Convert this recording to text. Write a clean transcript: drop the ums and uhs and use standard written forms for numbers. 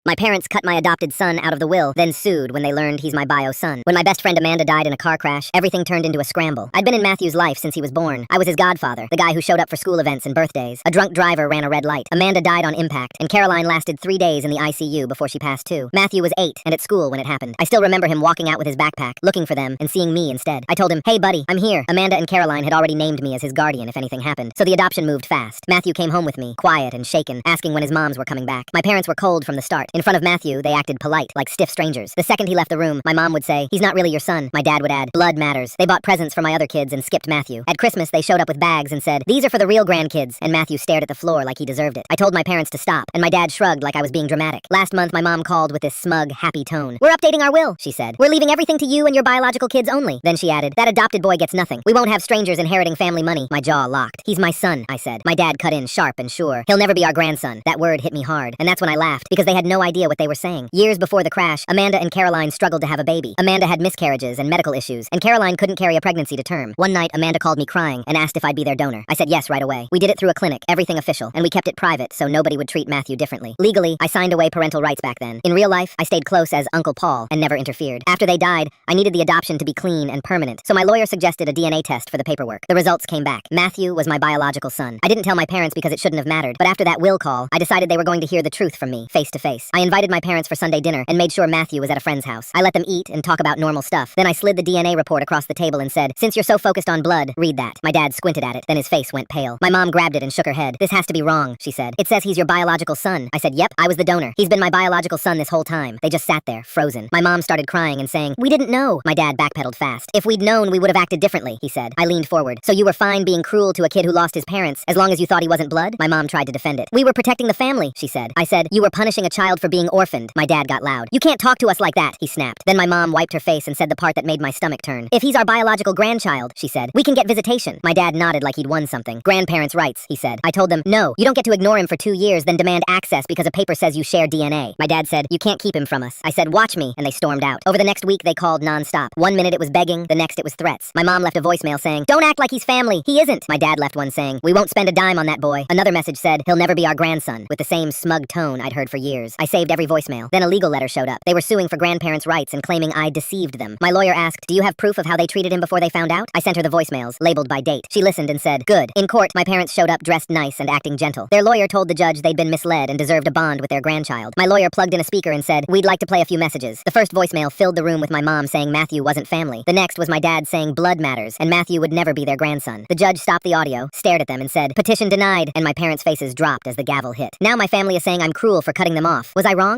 My parents cut my adopted son out of the will, then sued when they learned he's my bio son. When my best friend Amanda died in a car crash, everything turned into a scramble. I'd been in Matthew's life since he was born. I was his godfather, the guy who showed up for school events and birthdays. A drunk driver ran a red light. Amanda died on impact, and Caroline lasted 3 days in the ICU before she passed too. Matthew was 8 and at school when it happened. I still remember him walking out with his backpack, looking for them, and seeing me instead. I told him, "Hey buddy, I'm here." Amanda and Caroline had already named me as his guardian if anything happened, so the adoption moved fast. Matthew came home with me, quiet and shaken, asking when his moms were coming back. My parents were cold from the start. In front of Matthew, they acted polite, like stiff strangers. The second he left the room, my mom would say, "He's not really your son." My dad would add, "Blood matters." They bought presents for my other kids and skipped Matthew. At Christmas, they showed up with bags and said, "These are for the real grandkids," and Matthew stared at the floor like he deserved it. I told my parents to stop, and my dad shrugged like I was being dramatic. Last month, my mom called with this smug, happy tone. "We're updating our will," she said. "We're leaving everything to you and your biological kids only." Then she added, "That adopted boy gets nothing. We won't have strangers inheriting family money." My jaw locked. "He's my son," I said. My dad cut in sharp and sure. "He'll never be our grandson." That word hit me hard, and that's when I laughed, because they had no idea what they were saying. Years before the crash, Amanda and Caroline struggled to have a baby. Amanda had miscarriages and medical issues, and Caroline couldn't carry a pregnancy to term. One night, Amanda called me crying and asked if I'd be their donor. I said yes right away. We did it through a clinic, everything official, and we kept it private so nobody would treat Matthew differently. Legally, I signed away parental rights back then. In real life, I stayed close as Uncle Paul and never interfered. After they died, I needed the adoption to be clean and permanent, so my lawyer suggested a DNA test for the paperwork. The results came back. Matthew was my biological son. I didn't tell my parents because it shouldn't have mattered, but after that will call, I decided they were going to hear the truth from me, face to face. I invited my parents for Sunday dinner and made sure Matthew was at a friend's house. I let them eat and talk about normal stuff. Then I slid the DNA report across the table and said, "Since you're so focused on blood, read that." My dad squinted at it, then his face went pale. My mom grabbed it and shook her head. "This has to be wrong," she said. "It says he's your biological son." I said, "Yep, I was the donor. He's been my biological son this whole time." They just sat there, frozen. My mom started crying and saying, "We didn't know." My dad backpedaled fast. "If we'd known, we would have acted differently," he said. I leaned forward. "So you were fine being cruel to a kid who lost his parents, as long as you thought he wasn't blood?" My mom tried to defend it. "We were protecting the family," she said. I said, "You were punishing a child for being orphaned." My dad got loud. "You can't talk to us like that," he snapped. Then my mom wiped her face and said the part that made my stomach turn. "If he's our biological grandchild," she said, "we can get visitation." My dad nodded like he'd won something. "Grandparents' rights," he said. I told them, "No, you don't get to ignore him for 2 years, then demand access because a paper says you share DNA." My dad said, "You can't keep him from us." I said, "Watch me," and they stormed out. Over the next week, they called non-stop. One minute it was begging, the next it was threats. My mom left a voicemail saying, "Don't act like he's family. He isn't." My dad left one saying, "We won't spend a dime on that boy." Another message said, "He'll never be our grandson," with the same smug tone I'd heard for years. I saved every voicemail. Then a legal letter showed up. They were suing for grandparents' rights and claiming I deceived them. My lawyer asked, "Do you have proof of how they treated him before they found out?" I sent her the voicemails, labeled by date. She listened and said, "Good." In court, my parents showed up dressed nice and acting gentle. Their lawyer told the judge they'd been misled and deserved a bond with their grandchild. My lawyer plugged in a speaker and said, "We'd like to play a few messages." The first voicemail filled the room with my mom saying Matthew wasn't family. The next was my dad saying blood matters and Matthew would never be their grandson. The judge stopped the audio, stared at them and said, "Petition denied," and my parents' faces dropped as the gavel hit. Now my family is saying I'm cruel for cutting them off. Was I wrong?